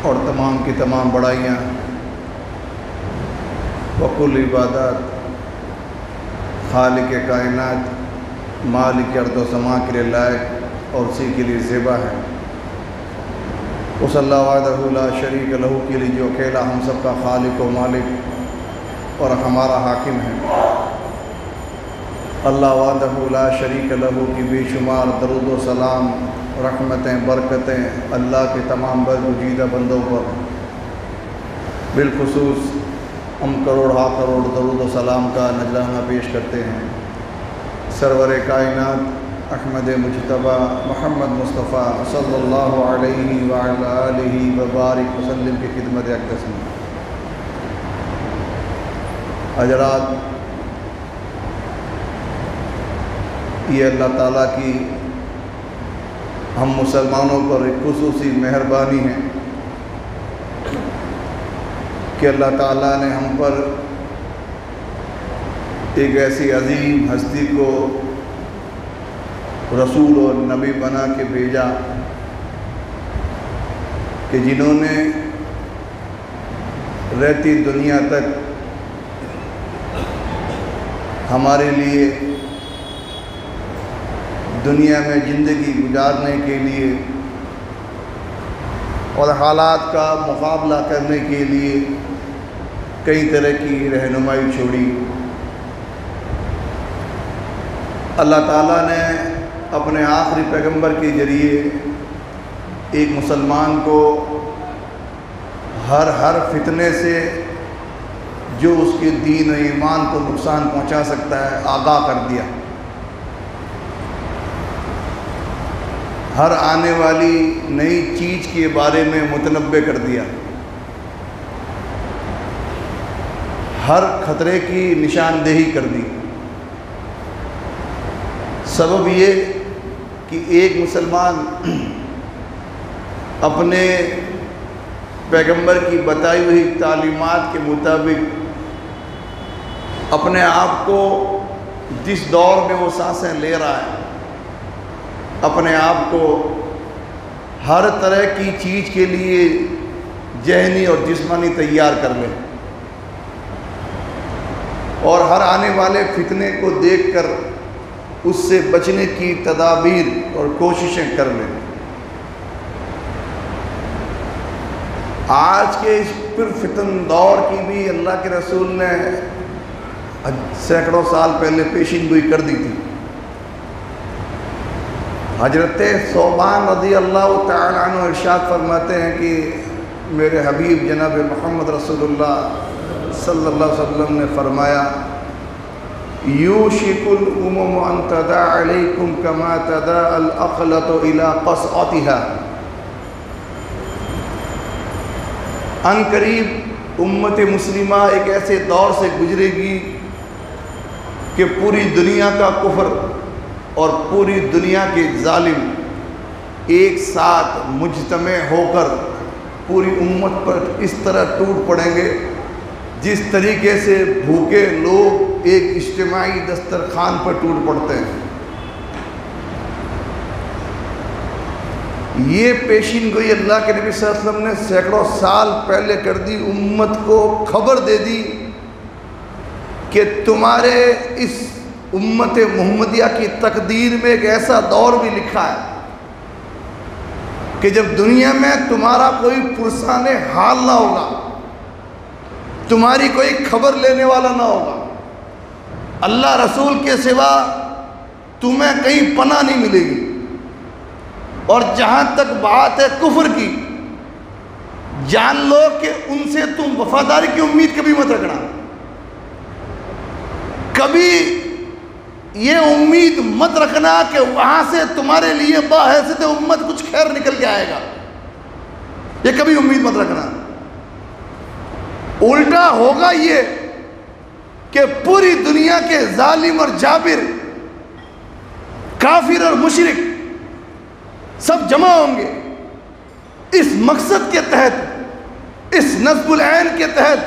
اور تمام کی تمام بڑائیاں وکل عبادات خالق کائنات مالک ارض و سما کے لیے لائق اور اسی کے لیے زیبا ہے۔ اس اللہ وحدہ لا شریک لہ کے لیے جو اکیلا ہم سب کا خالق و مالک اور ہمارا حاکم ہے۔ اللہ وحدہ لا شریک لہ کی بے شمار درود و سلام، رحمتیں، برکتیں اللہ کے تمام برگزیدہ بندوں پر، بالخصوص ہم کروڑ درود و سلام کا نذرانہ پیش کرتے ہیں سرور کائنات احمد مجتبیٰ محمد مصطفیٰ صلی اللہ علیہ وعلی آلہ وبارک وسلم کی خدمت اقدس میں۔ حضرات، یہ اللہ تعالیٰ کی ہم مسلمانوں پر ایک خصوصی مہربانی ہے کہ اللہ تعالیٰ نے ہم پر ایک ایسی عظیم ہستی کو رسول اور نبی بنا کے بھیجا کہ جنہوں نے رہتی دنیا تک ہمارے لیے دنیا میں زندگی گزارنے کے لیے اور حالات کا مقابلہ کرنے کے لیے کئی طرح کی رہنمائی چھوڑی۔ اللہ تعالیٰ نے اپنے آخری پیغمبر کے ذریعے ایک مسلمان کو ہر فتنے سے جو اس کے دین و ایمان کو نقصان پہنچا سکتا ہے آگاہ کر دیا، ہر آنے والی نئی چیز کے بارے میں متنبع کر دیا، ہر خطرے کی نشاندہی کر دی۔ سبب یہ کہ ایک مسلمان اپنے پیغمبر کی بتائی ہوئی تعلیمات کے مطابق اپنے آپ کو جس دور میں وہ سانسیں لے رہا ہے، اپنے آپ کو ہر طرح کی چیز کے لیے ذہنی اور جسمانی تیار کر لے اور ہر آنے والے فتنے کو دیکھ کر اس سے بچنے کی تدابیر اور کوششیں کر لیں۔ آج کے اس پرفتن دور کی بھی اللہ کے رسول نے سینکڑوں سال پہلے پیشین گوئی کر دی تھی۔ حضرت ثوبان رضی اللہ تعالی عنہ ارشاد فرماتے ہیں کہ میرے حبیب جناب محمد رسول اللہ صلی اللہ علیہ وسلم نے فرمایا، یوشک الامم ان تداع علیکم کما تداع الاقلۃ الی قصعتها۔ ان قریب امت مسلمہ ایک ایسے دور سے گزرے گی کہ پوری دنیا کا کفر اور پوری دنیا کے ظالم ایک ساتھ مجتمع ہو کر پوری امت پر اس طرح ٹوٹ پڑیں گے جس طریقے سے بھوکے لوگ ایک اجتماعی دسترخوان پر ٹوٹ پڑتے ہیں۔ یہ پیشین گوئی اللہ کے نبی صلی اللہ علیہ وسلم نے سینکڑوں سال پہلے کر دی، امت کو خبر دے دی کہ تمہارے اس امت محمدیہ کی تقدیر میں ایک ایسا دور بھی لکھا ہے کہ جب دنیا میں تمہارا کوئی پرسان حال نہ ہوگا، تمہاری کوئی خبر لینے والا نہ ہوگا، اللہ رسول کے سوا تمہیں کہیں پناہ نہیں ملے گی۔ اور جہاں تک بات ہے کفر کی، جان لو کہ ان سے تم وفاداری کی امید کبھی مت رکھنا، کبھی یہ امید مت رکھنا کہ وہاں سے تمہارے لیے باحیثیت امت کچھ خیر نکل کے آئے گا، یہ کبھی امید مت رکھنا۔ الٹا ہوگا یہ کہ پوری دنیا کے ظالم اور جابر، کافر اور مشرک سب جمع ہوں گے اس مقصد کے تحت، اس نصب العین کے تحت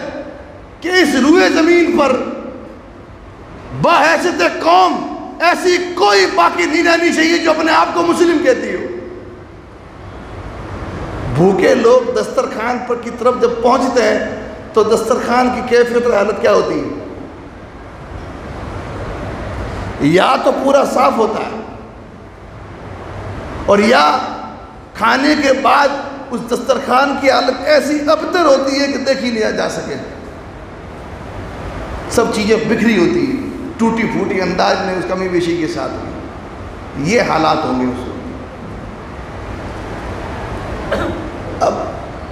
کہ اس روئے زمین پر باحیثیت قوم ایسی کوئی باقی نہیں رہنی چاہیے جو اپنے آپ کو مسلم کہتی ہو۔ بھوکے لوگ دسترخوان دسترخوان پر کی طرف جب پہنچتے ہیں تو دسترخوان کی کیفیت اور حالت کیا ہوتی ہے؟ یا تو پورا صاف ہوتا ہے اور یا کھانے کے بعد اس دسترخوان کی حالت ایسی ابتر ہوتی ہے کہ دیکھ ہی نہیں جا سکے، سب چیزیں بکھری ہوتی ہیں، ٹوٹی پھوٹی انداز میں اس کمی بیشی کے ساتھ بھی۔ یہ حالات ہوں گے اس وقت۔ اب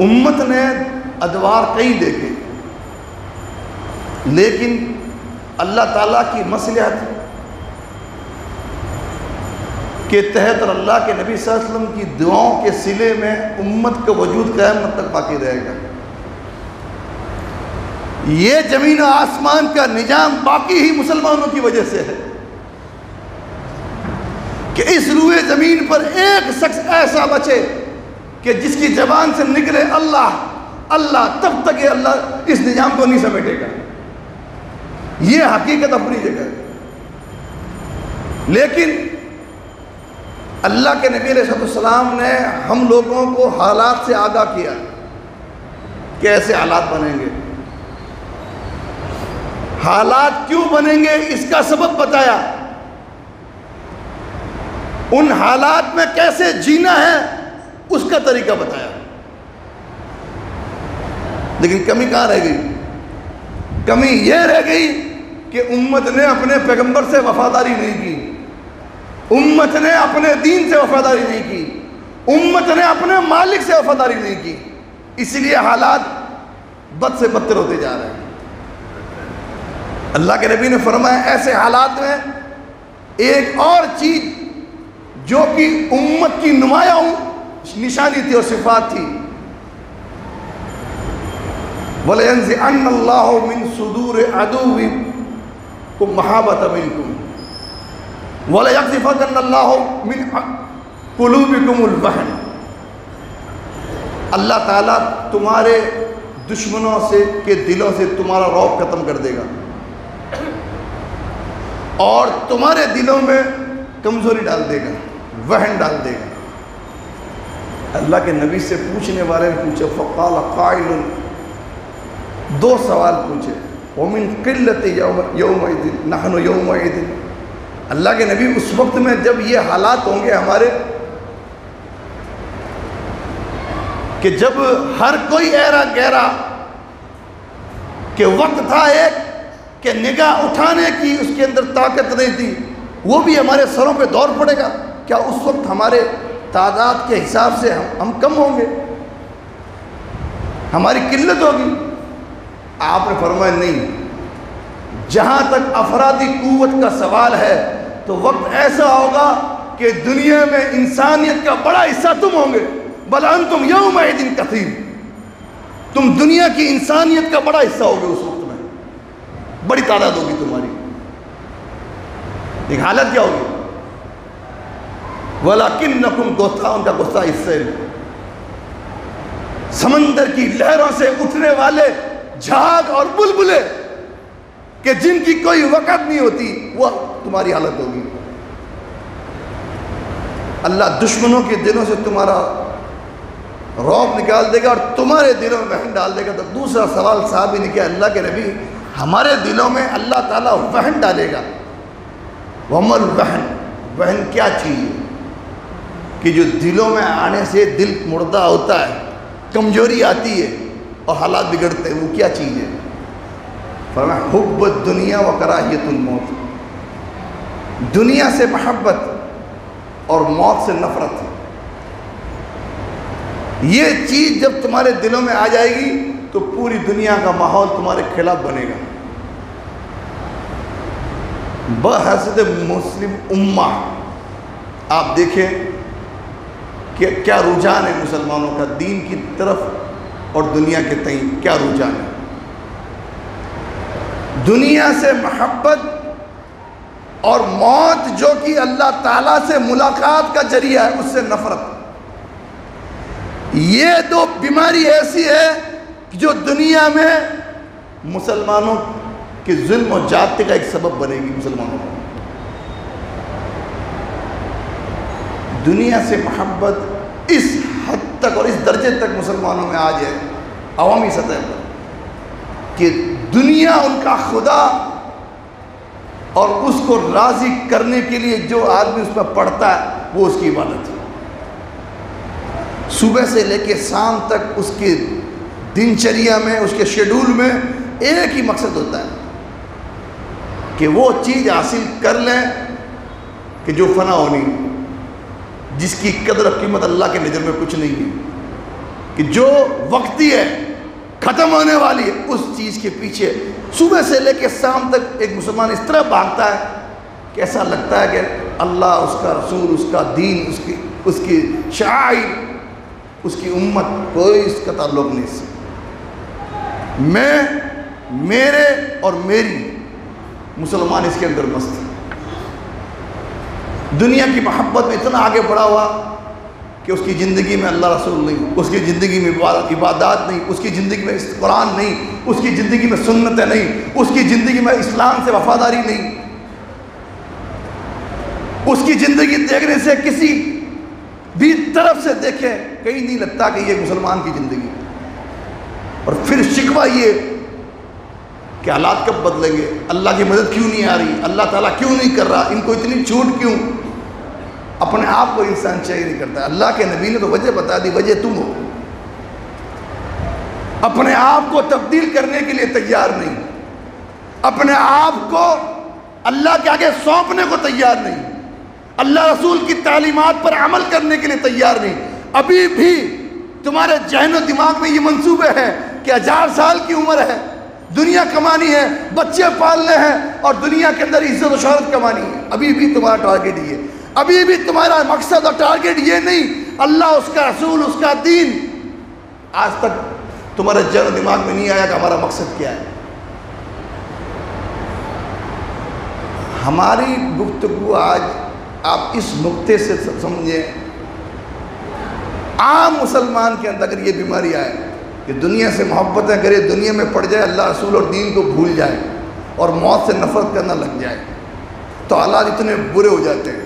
امت نے ادوار کئی دیکھے، لیکن اللہ تعالیٰ کی مصلحت کے تحت اور اللہ کے نبی صلی اللہ علیہ وسلم کی دعاؤں کے صلے میں امت کا وجود قیامت تک باقی رہے گا۔ یہ زمین و آسمان کا نظام باقی ہی مسلمانوں کی وجہ سے ہے کہ اس روئے زمین پر ایک شخص ایسا بچے کہ جس کی زبان سے نکلے اللہ اللہ، تب تک یہ اللہ اس نظام کو نہیں سمیٹے گا۔ یہ حقیقت اپنی جگہ ہے، لیکن اللہ کے نبی علیہ السلام نے ہم لوگوں کو حالات سے آگاہ کیا کہ ایسے حالات بنیں گے۔ حالات کیوں بنیں گے اس کا سبب بتایا، ان حالات میں کیسے جینا ہے اس کا طریقہ بتایا۔ لیکن کمی کہاں رہ گئی؟ کمی یہ رہ گئی کہ امت نے اپنے پیغمبر سے وفاداری نہیں کی، امت نے اپنے دین سے وفاداری نہیں کی، امت نے اپنے مالک سے وفاداری نہیں کی، اس لیے حالات بد سے بدتر ہوتے جا رہے ہیں۔ اللہ کے نبی نے فرمایا ایسے حالات میں ایک اور چیز جو کہ امت کی نمایاں نشانی تھی اور صفات تھی، وَلَيَنزِعَنَّ اللَّهُ مِن صُدُورِ عَدُوِّكُمْ مَحَابَةً مِنْكُمْ وَلَيَقْذِفَنَّ اللَّهُ مِنْ قُلُوبِكُمُ الْوَهْنَ۔ اللہ تعالیٰ تمہارے دشمنوں سے کے دلوں سے تمہارا رعب ختم کر دے گا اور تمہارے دلوں میں کمزوری ڈال دے گا، وہن ڈال دے گا۔ اللہ کے نبی سے پوچھنے والے نے پوچھا فقال قائل، دو سوال پوچھے، وَمِن قِلَّةِ يَوْمَئِذٍ نَحْنُ يَوْمَئِذٍ۔ اللہ کے نبی اس وقت میں جب یہ حالات ہوں گے ہمارے کہ جب ہر کوئی ایرا گہرا کہ وقت تھا ایک کہ نگاہ اٹھانے کی اس کے اندر طاقت نہیں تھی، وہ بھی ہمارے سروں پہ دور پڑے گا، کیا اس وقت ہمارے تعداد کے حساب سے ہم کم ہوں گے، ہماری قلت ہوگی؟ آپ نے فرمایا نہیں، جہاں تک افرادی قوت کا سوال ہے تو وقت ایسا ہوگا کہ دنیا میں انسانیت کا بڑا حصہ تم ہوں گے، بل انتم یومئذ کثیر، تم دنیا کی انسانیت کا بڑا حصہ ہوگے، اس وقت میں بڑی تعداد ہوگی تمہاری۔ ایک حالت کیا ہوگی؟ وَلَكِنَّكُمْ غُثَّاءٌ، ان کا غصہ اس سے سمندر کی لہروں سے اٹھنے والے جھاگ اور بلبلے کہ جن کی کوئی وقت نہیں ہوتی، وہ تمہاری حالت ہوگی۔ اللہ دشمنوں کے دلوں سے تمہارا رعب نکال دے گا اور تمہارے دلوں میں وہن ڈال دے گا۔ تو دوسرا سوال صحابی نے کیا، اللہ کے نبی ہمارے دلوں میں اللہ تعالیٰ وہن ڈالے گا، وَمَا الْوَهْنُ، وہن کیا چیز ہے کہ جو دلوں میں آنے سے دل مردہ ہوتا ہے، کمزوری آتی ہے اور حالات بگڑتے ہیں، وہ کیا چیز ہے؟ فرمایا حب الدنیا و کراہیت الموت، دنیا سے محبت اور موت سے نفرت۔ یہ چیز جب تمہارے دلوں میں آ جائے گی تو پوری دنیا کا ماحول تمہارے خلاف بنے گا۔ بحثیت مسلم امہ آپ دیکھیں کہ کیا رجحان ہے مسلمانوں کا دین کی طرف اور دنیا کے تئیں کیا رجحان ہے۔ دنیا سے محبت اور موت جو کہ اللہ تعالیٰ سے ملاقات کا ذریعہ ہے، اس سے نفرت۔ یہ دو بیماری ایسی ہے جو دنیا میں مسلمانوں کے ظلم و زیادتی کا ایک سبب بنے گی۔ مسلمانوں کو دنیا سے محبت اس حد تک اور اس درجے تک مسلمانوں میں آ جائے عوامی سطح پر، کہ دنیا ان کا خدا، اور اس کو راضی کرنے کے لیے جو آدمی اس پر پڑھتا ہے وہ اس کی عبادت ہے۔ صبح سے لے کے شام تک اس کے دن چریا میں، اس کے شیڈول میں ایک ہی مقصد ہوتا ہے کہ وہ چیز حاصل کر لیں کہ جو فنا ہونی، جس کی قدر و قیمت اللہ کے نظر میں کچھ نہیں ہے، کہ جو وقتی ہے، ختم ہونے والی ہے، اس چیز کے پیچھے صبح سے لے کے شام تک ایک مسلمان اس طرح بھاگتا ہے کہ ایسا لگتا ہے کہ اللہ، اس کا رسول، اس کا دین، اس کی شعائر، اس کی امت، کوئی اس کا تعلق نہیں سے۔ میں، میرے اور میری، مسلمان اس کے اندر مست ہے، دنیا کی محبت میں اتنا آگے بڑھا ہوا کہ اس کی زندگی میں اللہ رسول نہیں، اس کی زندگی میں عبادات نہیں، اس کی زندگی میں قرآن نہیں، اس کی زندگی میں سنتیں نہیں، اس کی زندگی میں اسلام سے وفاداری نہیں، اس کی زندگی دیکھنے سے کسی بھی طرف سے دیکھیں کہیں نہیں لگتا کہ یہ مسلمان کی زندگی ہے۔ اور پھر شکوہ یہ کہ حالات کب بدلیں گے، اللہ کی مدد کیوں نہیں آ رہی، اللہ تعالیٰ کیوں نہیں کر رہا، ان کو اتنی چھوٹ کیوں؟ اپنے آپ کو انسان چاہیے نہیں کرتا۔ اللہ کے نبی نے تو وجہ بتا دی، وجہ تم ہو، اپنے آپ کو تبدیل کرنے کے لیے تیار نہیں، اپنے آپ کو اللہ کے آگے سونپنے کو تیار نہیں، اللہ رسول کی تعلیمات پر عمل کرنے کے لیے تیار نہیں۔ ابھی بھی تمہارے ذہن و دماغ میں یہ منصوبے ہیں کہ 1000 سال کی عمر ہے، دنیا کمانی ہے، بچے پالنے ہیں، اور دنیا کے اندر عزت و شہرت کمانی ہے۔ ابھی بھی تمہارا ٹارگیٹ یہ ہے، ابھی بھی تمہارا مقصد اور ٹارگیٹ یہ نہیں، اللہ، اس کا رسول، اس کا دین۔ آج تک تمہارے ذہن و دماغ میں نہیں آیا کہ ہمارا مقصد کیا ہے۔ ہماری گفتگو آج آپ اس نقطے سے سمجھیں، عام مسلمان کے اندر اگر یہ بیماری آئے کہ دنیا سے محبتیں کرے، دنیا میں پڑ جائے، اللہ رسول اور دین کو بھول جائے اور موت سے نفرت کرنا لگ جائے، تو حالات اتنے برے ہو جاتے ہیں۔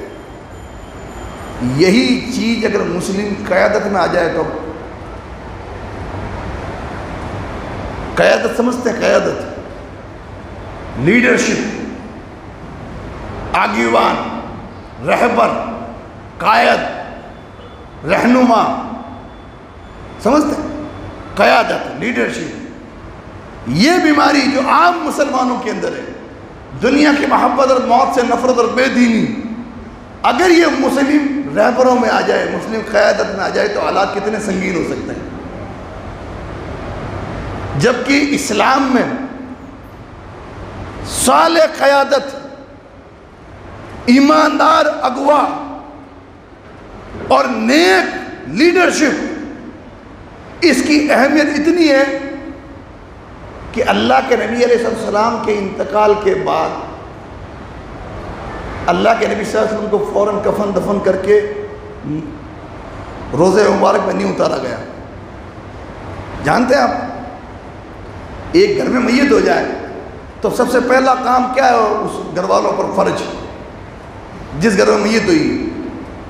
یہی چیز اگر مسلم قیادت میں آ جائے تو، قیادت سمجھتے ہیں، قیادت، لیڈرشپ، آگیوان، رہبر، قائد، رہنما، سمجھتے ہیں، قیادت، لیڈرشپ، یہ بیماری جو عام مسلمانوں کے اندر ہے، دنیا کی محبت اور موت سے نفرت اور بے دینی، اگر یہ مسلم رہبروں میں آ جائے، مسلم قیادت میں آ جائے تو حالات کتنے سنگین ہو سکتے ہیں۔ جبکہ اسلام میں صالح قیادت، ایماندار اغوا اور نیک لیڈرشپ، اس کی اہمیت اتنی ہے کہ اللہ کے نبی علیہ السلام کے انتقال کے بعد اللہ کے نبی صلی اللہ علیہ وسلم کو فوراً کفن دفن کر کے روضہ مبارک میں نہیں اتارا گیا۔ جانتے ہیں آپ، ایک گھر میں میت ہو جائے تو سب سے پہلا کام کیا ہے اس گھر والوں پر فرض، جس گھر میں میت ہوئی،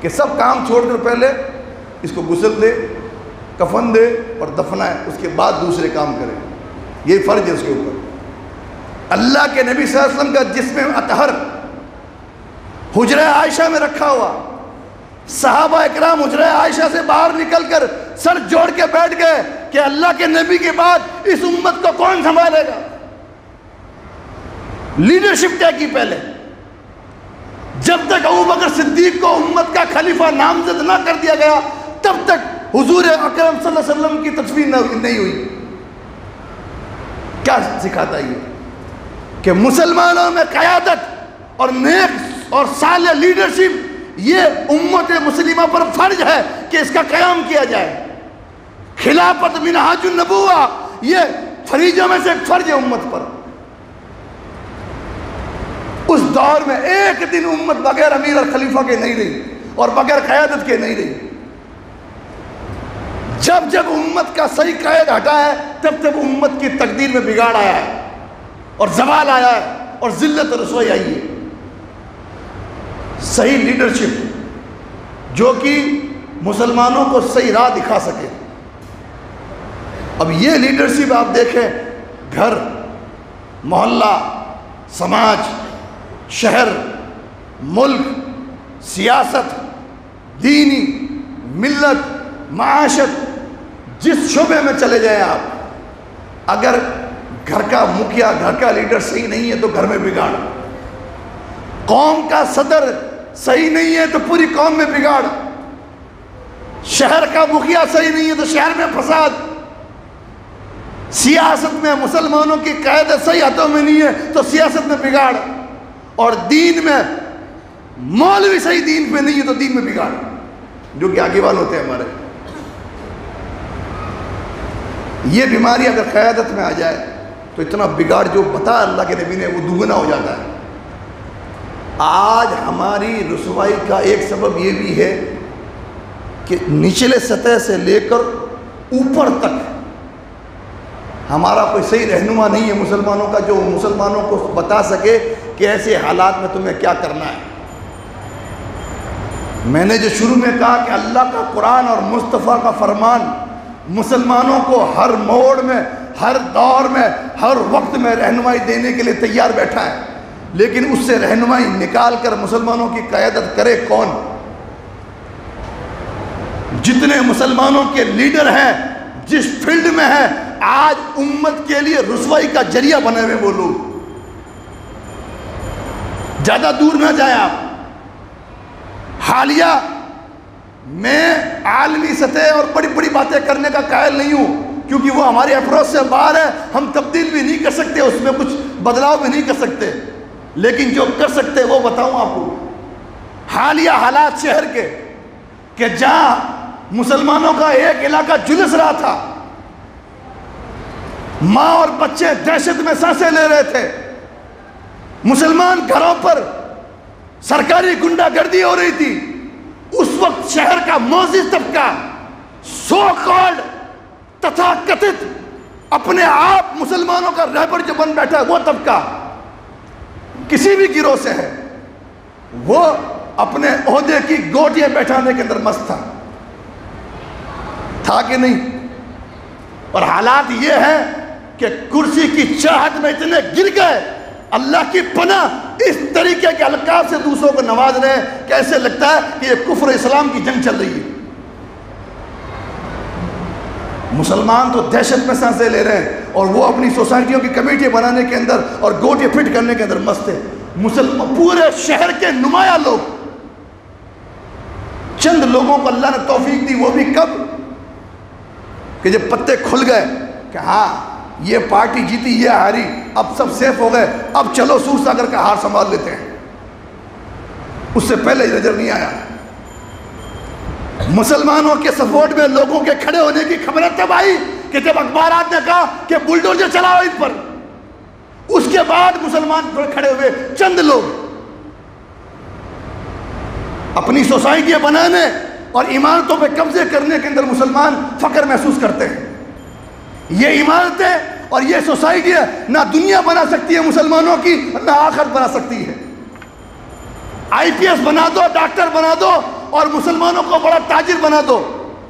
کہ سب کام چھوڑ کر پہلے اس کو غسل دے، کفن دے اور دفنائے، اس کے بعد دوسرے کام کرے، یہ فرض ہے اس کے اوپر۔ اللہ کے نبی صلی اللہ علیہ وسلم کا جسم اطہر حجرہ عائشہ میں رکھا ہوا، صحابہ اکرام حجرہ عائشہ سے باہر نکل کر سر جوڑ کے بیٹھ گئے کہ اللہ کے نبی کے بعد اس امت کو کون سنبھالے گا۔ لیڈرشپ طے کی پہلے، جب تک ابوبکر صدیق کو امت کا خلیفہ نامزد نہ کر دیا گیا تب تک حضور اکرم صلی اللہ علیہ وسلم کی تصویر نہیں ہوئی۔ کیا سکھاتا ہے یہ کہ مسلمانوں میں قیادت اور نیک اور صالح لیڈرشپ یہ امت مسلمہ پر فرض ہے کہ اس کا قیام کیا جائے۔ خلافت منہاج النبوہ یہ فریضوں میں سے ایک فرض ہے امت پر۔ اس دور میں ایک دن امت بغیر امیر اور خلیفہ کے نہیں رہی اور بغیر قیادت کے نہیں رہی۔ جب جب امت کا صحیح قائد ہٹا ہے تب تب امت کی تقدیر میں بگاڑ آیا ہے اور زوال آیا ہے اور ذلت اور رسوائی آئی ہے۔ صحیح لیڈرشپ جو کہ مسلمانوں کو صحیح راہ دکھا سکے، اب یہ لیڈرشپ آپ دیکھیں، گھر، محلہ، سماج، شہر، ملک، سیاست، دینی، ملت، معاشت، جس شعبے میں چلے جائیں آپ، اگر گھر کا مکھیا، گھر کا لیڈر صحیح نہیں ہے تو گھر میں بگاڑ، قوم کا صدر صحیح نہیں ہے تو پوری قوم میں بگاڑ، شہر کا مکھیا صحیح نہیں ہے تو شہر میں فساد، سیاست میں مسلمانوں کی قیادت صحیح ہاتھوں میں نہیں ہے تو سیاست میں بگاڑ، اور دین میں مولوی صحیح دین پہ نہیں ہے تو دین میں بگاڑ، جو کہ آگے والے ہوتے ہیں ہمارے۔ یہ بیماری اگر قیادت میں آ جائے تو اتنا بگاڑ جو بتا اللہ کے نبی نے وہ دوگنا ہو جاتا ہے۔ آج ہماری رسوائی کا ایک سبب یہ بھی ہے کہ نچلے سطح سے لے کر اوپر تک ہمارا کوئی صحیح رہنما نہیں ہے مسلمانوں کا، جو مسلمانوں کو بتا سکے کہ ایسے حالات میں تمہیں کیا کرنا ہے۔ میں نے جو شروع میں کہا کہ اللہ کا قرآن اور مصطفیٰ کا فرمان مسلمانوں کو ہر موڑ میں، ہر دور میں، ہر وقت میں رہنمائی دینے کے لیے تیار بیٹھا ہے، لیکن اس سے رہنمائی نکال کر مسلمانوں کی قیادت کرے کون؟ جتنے مسلمانوں کے لیڈر ہیں جس فیلڈ میں ہیں، آج امت کے لیے رسوائی کا ذریعہ بنے ہوئے وہ لوگ۔ زیادہ دور نہ جائیں آپ، حالیہ میں عالمی سطح اور بڑی بڑی باتیں کرنے کا قائل نہیں ہوں، کیونکہ وہ ہماری اپروچ سے باہر ہے، ہم تبدیل بھی نہیں کر سکتے، اس میں کچھ بدلاؤ بھی نہیں کر سکتے، لیکن جو کر سکتے وہ بتاؤں آپ کو۔ حالیہ حالات شہر کے کہ جہاں مسلمانوں کا ایک علاقہ جلس رہا تھا، ماں اور بچے دہشت میں سانسیں لے رہے تھے، مسلمان گھروں پر سرکاری گنڈا گردی ہو رہی تھی، اس وقت شہر کا معزز طبقہ، سو کالڈ تتھا کتھت اپنے آپ مسلمانوں کا رہبر جو بن بیٹھا ہے، وہ طبقہ کسی بھی گروہ سے ہے، وہ اپنے عہدے کی گوٹیاں بیٹھانے کے اندر مست تھا کہ نہیں؟ اور حالات یہ ہے کہ کرسی کی چاہت میں اتنے گر گئے، اللہ کی پناہ اس طریقے کے القاب سے دوسروں کو نواز رہے ہیں کہ ایسے لگتا ہے کہ یہ کفر اسلام کی جنگ چل رہی ہے۔ مسلمان تو دہشت میں سانسیں لے رہے ہیں اور وہ اپنی سوسائٹیوں کی کمیٹیاں بنانے کے اندر اور گوٹے فٹ کرنے کے اندر مست ہے۔ پورے شہر کے نمایاں لوگ، چند لوگوں کو اللہ نے توفیق دی، وہ بھی کب کہ جب پتے کھل گئے کہ ہاں یہ پارٹی جیتی، یہ ہاری، اب سب سیف ہو گئے، اب چلو سور ساگر کا ہار سنبھال لیتے ہیں۔ اس سے پہلے نظر نہیں آیا۔ مسلمانوں کے سپورٹ میں لوگوں کے کھڑے ہونے کی خبریں تب آئی کہ جب اخبارات نے کہا کہ بلڈوزر چلاؤ ان پر، اس کے بعد مسلمان کھڑے ہوئے چند لوگ اپنی سوسائٹیاں بنانے اور عمارتوں پہ قبضے کرنے کے اندر مسلمان فخر محسوس کرتے ہیں۔ یہ عمارتیں اور یہ سوسائٹیاں نہ دنیا بنا سکتی ہے مسلمانوں کی، نہ آخرت بنا سکتی ہے۔ آئی پی ایس بنا دو، ڈاکٹر بنا دو اور مسلمانوں کو بڑا تاجر بنا دو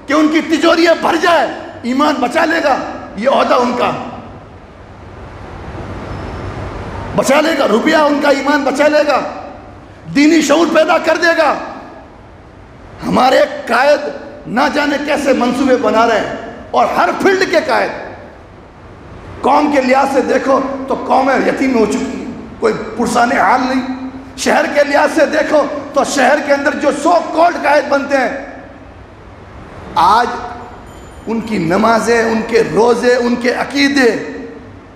کہ ان کی تجوریاں بھر جائے، ایمان بچا لے گا، یہ عہدہ ان کا بچا لے گا، روپیہ ان کا ایمان بچا لے گا، دینی شعور پیدا کر دے گا۔ ہمارے قائد نہ جانے کیسے منصوبے بنا رہے ہیں، اور ہر فیلڈ کے قائد، قوم کے لحاظ سے دیکھو تو قومیں یتیم ہو چکی ہیں، کوئی پرسان حال نہیں۔ شہر کے لحاظ سے دیکھو تو شہر کے اندر جو سو کالڈ قائد بنتے ہیں، آج ان کی نمازیں، ان کے روزے، ان کے عقیدے،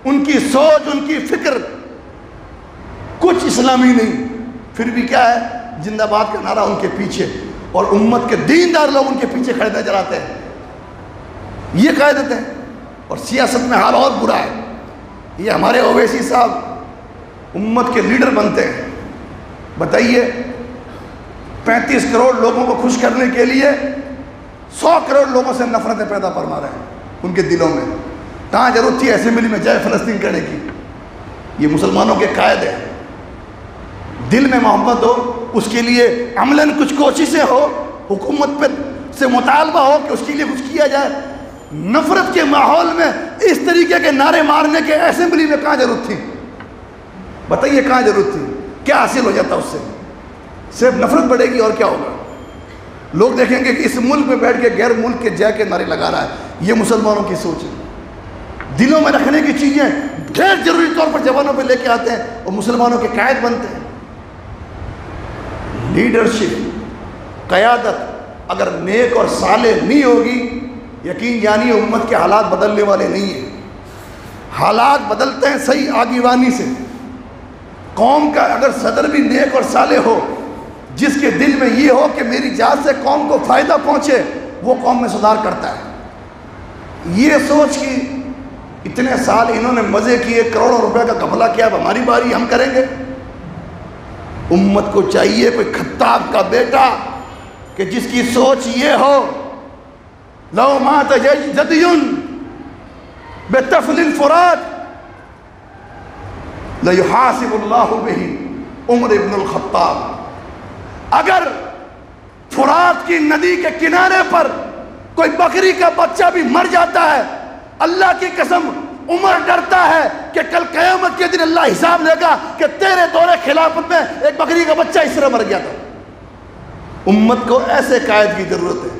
ان کی سوچ، ان کی فکر کچھ اسلامی نہیں، پھر بھی کیا ہے؟ زندہ باد کا نعرہ ان کے پیچھے، اور امت کے دیندار لوگ ان کے پیچھے کھڑے نظر آتے ہیں۔ یہ قیادت ہے، اور سیاست میں حال اور برا ہے۔ یہ ہمارے اویسی صاحب امت کے لیڈر بنتے ہیں، بتائیے 35 کروڑ لوگوں کو خوش کرنے کے لیے 100 کروڑ لوگوں سے نفرتیں پیدا فرما رہے ہیں ان کے دلوں میں۔ کہاں ضرورت تھی اسمبلی میں جائے فلسطین کرنے کی؟ یہ مسلمانوں کے قائد ہیں۔ دل میں محبت ہو، اس کے لیے عملاً کچھ کوششیں ہو، حکومت پہ سے مطالبہ ہو کہ اس کے لیے کچھ کیا جائے، نفرت کے ماحول میں اس طریقے کے نعرے مارنے کے اسمبلی میں کہاں ضرورت تھی؟ بتائیے کہاں ضرورت تھی؟ کیا حاصل ہو جاتا اس سے؟ صرف نفرت بڑھے گی اور کیا ہوگا؟ لوگ دیکھیں گے کہ اس ملک میں بیٹھ کے غیر ملک کے جے کے نعرے لگا رہا ہے۔ یہ مسلمانوں کی سوچ ہے۔ دلوں میں رکھنے کی چیزیں ڈھیر ضروری طور پر جوانوں پہ لے کے آتے ہیں اور مسلمانوں کے قائد بنتے ہیں۔ لیڈرشپ، قیادت اگر نیک اور صالح نہیں ہوگی، یقین جانی امت کے حالات بدلنے والے نہیں ہیں۔ حالات بدلتے ہیں صحیح آگیوانی سے۔ قوم کا اگر صدر بھی نیک اور صالح ہو، جس کے دل میں یہ ہو کہ میری جان سے قوم کو فائدہ پہنچے، وہ قوم میں سدھار کرتا ہے۔ یہ سوچ کہ اتنے سال انہوں نے مزے کیے، کروڑوں روپے کا گھپلہ کیا، اب ہماری باری ہم کریں گے۔ امت کو چاہیے کوئی خطاب کا بیٹا کہ جس کی سوچ یہ ہو، لو مات جدی بطفل الفرات لیحاسب اللہ بہ عمر ابن الخطاب۔ اگر فرات کی ندی کے کنارے پر کوئی بکری کا بچہ بھی مر جاتا ہے، اللہ کی قسم عمر ڈرتا ہے کہ کل قیامت کے دن اللہ حساب لے گا کہ تیرے دور خلافت میں ایک بکری کا بچہ اس طرح مر گیا تھا۔ امت کو ایسے قائد کی ضرورت ہے۔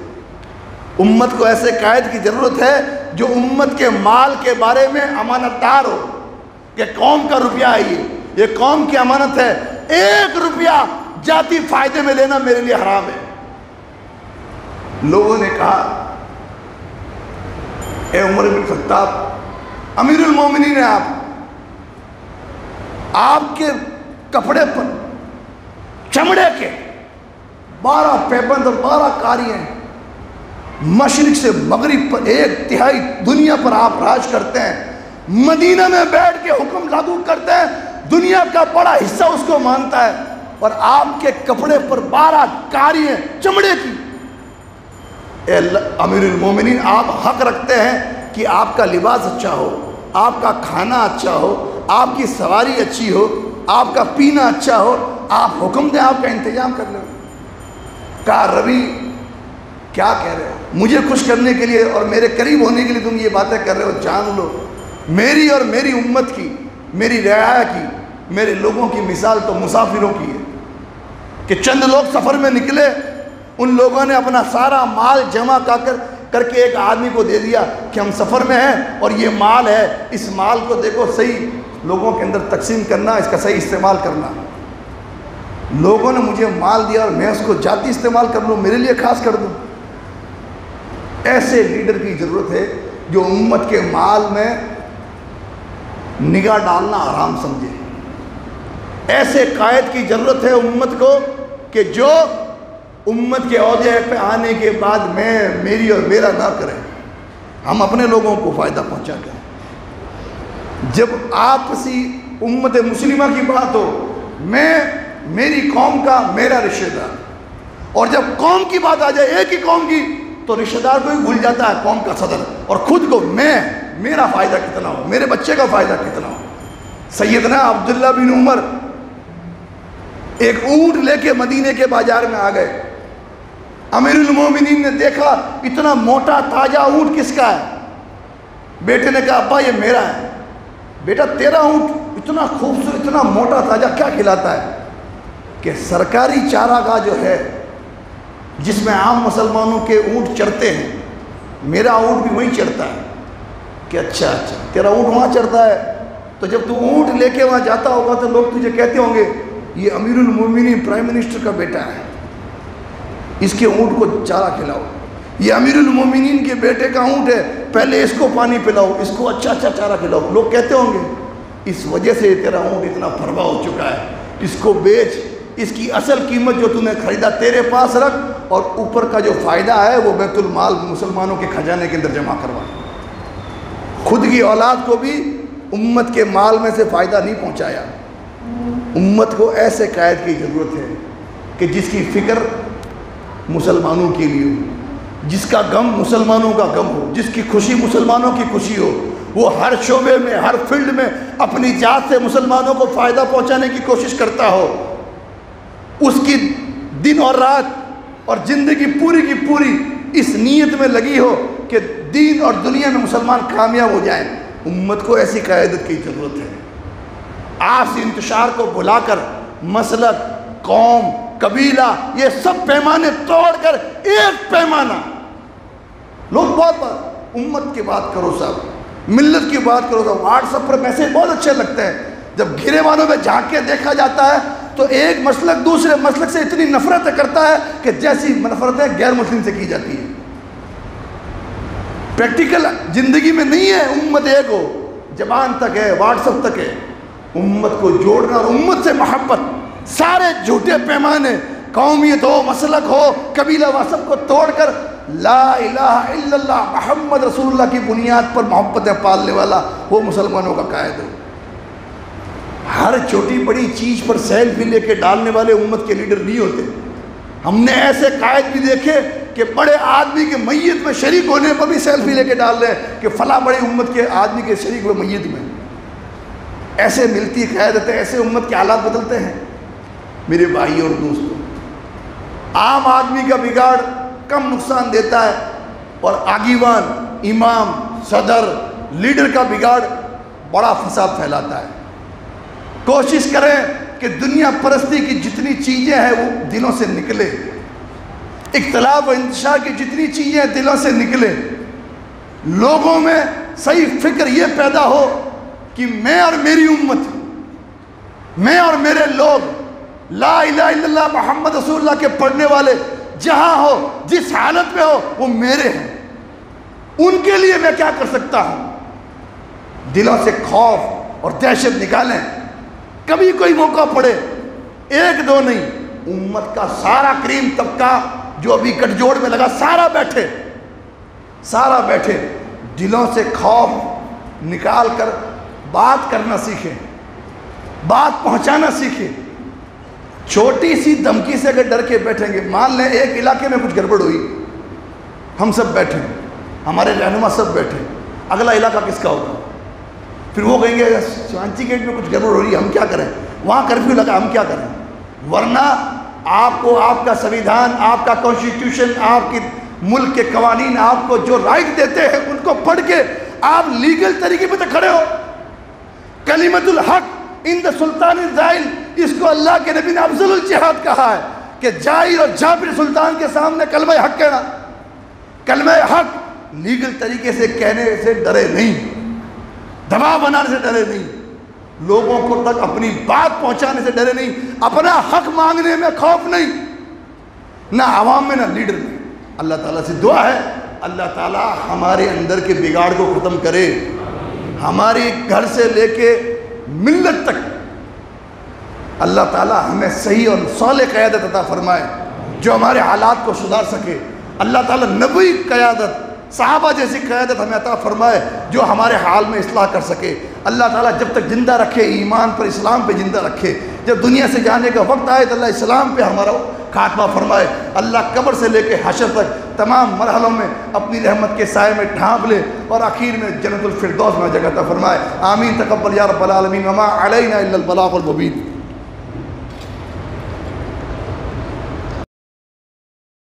امت کو ایسے قائد کی ضرورت ہے جو امت کے مال کے بارے میں امانت دار ہو کہ قوم کا روپیہ ہے، یہ قوم کی امانت ہے، 1 روپیہ جاتی فائدے میں لینا میرے لیے حرام ہے۔ لوگوں نے کہا اے عمر بن خطاب، امیر المومنین ہیں آپ کے کپڑے پر چمڑے کے 12 پیبند اور 12 کاری ہیں، مشرق سے مغرب پر 1/3 دنیا پر آپ راج کرتے ہیں، مدینہ میں بیٹھ کے حکم لاگو کرتے ہیں، دنیا کا بڑا حصہ اس کو مانتا ہے، اور آپ کے کپڑے پر 12 کاری ہیں چمڑے کی۔ اے امیر المومنین، آپ حق رکھتے ہیں کہ آپ کا لباس اچھا ہو، آپ کا کھانا اچھا ہو، آپ کی سواری اچھی ہو، آپ کا پینا اچھا ہو، آپ حکم دیں، آپ کا انتظام کر لیں۔ کہا روی کیا کہہ رہے ہو؟ مجھے خوش کرنے کے لیے اور میرے قریب ہونے کے لیے تم یہ باتیں کر رہے ہو؟ جان لو میری اور میری امت کی، میری رعایا کی، میرے لوگوں کی مثال تو مسافروں کی ہے کہ چند لوگ سفر میں نکلے، ان لوگوں نے اپنا سارا مال جمع کر کے ایک آدمی کو دے دیا کہ ہم سفر میں ہیں اور یہ مال ہے، اس مال کو دیکھو صحیح لوگوں کے اندر تقسیم کرنا، اس کا صحیح استعمال کرنا۔ لوگوں نے مجھے مال دیا اور میں اس کو جاتی استعمال کر لوں، میرے لیے خاص کر دوں۔ ایسے لیڈر کی ضرورت ہے جو امت کے مال میں نگاہ ڈالنا حرام سمجھے۔ ایسے قائد کی ضرورت ہے امت کو کہ جو امت کے عہدے پہ آنے کے بعد میری اور میرا نہ کریں، ہم اپنے لوگوں کو فائدہ پہنچاتے ہیں۔ جب آپسی امت مسلمہ کی بات ہو، میری قوم کا میرا رشتہ دار، اور جب قوم کی بات آ جائے ایک ہی قوم کی، تو رشتہ دار کو ہی بھول جاتا ہے قوم کا صدر، اور خود کو میرا فائدہ کتنا ہو، میرے بچے کا فائدہ کتنا ہو۔ سیدنا عبداللہ بن عمر ایک اونٹ لے کے مدینے کے بازار میں آ گئے۔ امیر المومنین نے دیکھا اتنا موٹا تازہ اونٹ کس کا ہے؟ بیٹے نے کہا ابا یہ میرا ہے۔ بیٹا تیرا اونٹ اتنا خوبصورت اتنا موٹا تازہ کیا کھلاتا ہے؟ کہ سرکاری چارہ جو ہے جس میں عام مسلمانوں کے اونٹ چرتے ہیں، میرا اونٹ بھی وہیں چرتا ہے۔ کہ اچھا تیرا اونٹ وہاں چرتا ہے، تو جب تو اونٹ لے کے وہاں جاتا ہوگا تو لوگ تجھے کہتے ہوں گے یہ امیر المومنین پرائم منسٹر کا بیٹا ہے، اس کے اونٹ کو چارہ کھلاؤ۔ یہ امیر المومنین کے بیٹے کا اونٹ ہے، پہلے اس کو پانی پلاؤ، اس کو اچھا چارہ کھلاؤ۔ لوگ کہتے ہوں گے اس وجہ سے تیرا اونٹ اتنا پھروا ہو چکا ہے، اس کو بیچ، اس کی اصل قیمت جو تو نے خریدا تیرے پاس رکھ، اور اوپر کا جو فائدہ ہے وہ بیت المال مسلمانوں کے خزانے کے اندر جمع کروا۔ خود کی اولاد کو بھی امت کے مال میں سے فائدہ نہیں پہنچایا۔ امت کو ایسے قائد کی ضرورت ہے کہ جس کی فکر مسلمانوں کے لیے ہو، جس کا غم مسلمانوں کا غم ہو، جس کی خوشی مسلمانوں کی خوشی ہو، وہ ہر شعبے میں ہر فیلڈ میں اپنی ذات سے مسلمانوں کو فائدہ پہنچانے کی کوشش کرتا ہو۔ اس کی دن اور رات اور زندگی پوری کی پوری اس نیت میں لگی ہو کہ دین اور دنیا میں مسلمان کامیاب ہو جائیں، امت کو ایسی قیادت کی ضرورت ہے۔ آپسی انتشار کو بھلا کر مسلک، قوم، قبیلہ، یہ سب پیمانے توڑ کر ایک پیمانہ۔ لوگ بہت امت کی بات کرو صاحب، ملت کی بات کرو صاحب، واٹس ایپ پر میسیج بہت اچھے لگتے ہیں، جب گھرے والوں میں جھانک کے دیکھا جاتا ہے تو ایک مسلک دوسرے مسلک سے اتنی نفرت کرتا ہے کہ جیسی نفرتیں غیر مسلم سے کی جاتی ہیں۔ پریکٹیکل زندگی میں نہیں ہے امت ایک ہو، زبان تک ہے، واٹس ایپ تک ہے۔ امت کو جوڑنا اور امت سے محبت، سارے جھوٹے پیمانے، قومیت ہو، مسلک ہو، قبیلہ واسب کو توڑ کر لا الہ الا اللہ محمد رسول اللہ کی بنیاد پر محبتیں پالنے والا وہ مسلمانوں کا قائد ہے۔ ہر چھوٹی بڑی چیز پر سیلفی لے کے ڈالنے والے امت کے لیڈر نہیں ہوتے۔ ہم نے ایسے قائد بھی دیکھے کہ بڑے آدمی کے میت میں شریک ہونے پر بھی سیلفی لے کے ڈال رہے ہیں کہ فلاں بڑی امت کے آدمی کے شریک ہوئے میت میں۔ ایسے ملتی قیادتیں، ایسے امت کے حالات بدلتے ہیں۔ میرے بھائی اور دوستوں، عام آدمی کا بگاڑ کم نقصان دیتا ہے اور آگیوان، امام، صدر، لیڈر کا بگاڑ بڑا فساد پھیلاتا ہے۔ کوشش کریں کہ دنیا پرستی کی جتنی چیزیں ہیں وہ دلوں سے نکلے، اختلاف و انتشار کی جتنی چیزیں دلوں سے نکلے، لوگوں میں صحیح فکر یہ پیدا ہو کہ میں اور میری امت، میں اور میرے لوگ لا الہ الا اللہ محمد رسول اللہ کے پڑھنے والے جہاں ہو، جس حالت میں ہو، وہ میرے ہیں، ان کے لیے میں کیا کر سکتا ہوں۔ دلوں سے خوف اور دہشت نکالیں۔ کبھی کوئی موقع پڑے، ایک دو نہیں، امت کا سارا کریم طبقہ جو ابھی گٹھ جوڑ میں لگا سارا بیٹھے، دلوں سے خوف نکال کر بات کرنا سیکھیں، بات پہنچانا سیکھیں۔ چھوٹی سی دھمکی سے اگر ڈر کے بیٹھیں گے، مان لیں ایک علاقے میں کچھ گڑبڑ ہوئی، ہم سب بیٹھے، ہمارے رہنما سب بیٹھے، اگلا علاقہ کس کا ہوگا؟ پھر وہ کہیں گے شانچی گیٹ میں کچھ گڑبڑ ہو رہی ہے، ہم کیا کریں؟ وہاں کرفیو لگا، ہم کیا کریں؟ ورنہ آپ کو آپ کا سویدھان، آپ کا کانسٹیٹیوشن، آپ کی ملک کے قوانین آپ کو جو رائٹ دیتے ہیں ان کو پڑھ کے آپ لیگل طریقے پہ تو کھڑے ہو۔ کلمت الحق عند سلطان الزائل، اس کو اللہ کے نبی نے افضل الجہاد کہا ہے کہ جائر اور جابر سلطان کے سامنے کلمہ حق کہنا۔ کلمہ حق لیگل طریقے سے کہنے سے ڈرے نہیں، دباؤ بنانے سے ڈرے نہیں، لوگوں کو تک اپنی بات پہنچانے سے ڈرے نہیں، اپنا حق مانگنے میں خوف نہیں، نہ عوام میں نہ لیڈر میں۔ اللہ تعالیٰ سے دعا ہے اللہ تعالیٰ ہمارے اندر کے بگاڑ کو ختم کرے، ہماری گھر سے لے کے ملت تک اللہ تعالیٰ ہمیں صحیح اور صالح قیادت عطا فرمائے جو ہمارے حالات کو سدھار سکے۔ اللہ تعالیٰ نبوی قیادت، صحابہ جیسی قیادت ہمیں عطا فرمائے جو ہمارے حال میں اصلاح کر سکے۔ اللہ تعالیٰ جب تک زندہ رکھے، ایمان پر، اسلام پہ زندہ رکھے، جب دنیا سے جانے کا وقت آئے تو اللہ اسلام پہ ہمارا خاتمہ فرمائے۔ اللہ قبر سے لے کے حشر تک تمام مرحلوں میں اپنی رحمت کے سائے میں ڈھانپ لے اور آخر میں جنت الفردوس میں جگہ عطا فرمائے۔ آمین، تقبل یا رب العالمین، وما علینا الا البلاغ المبین۔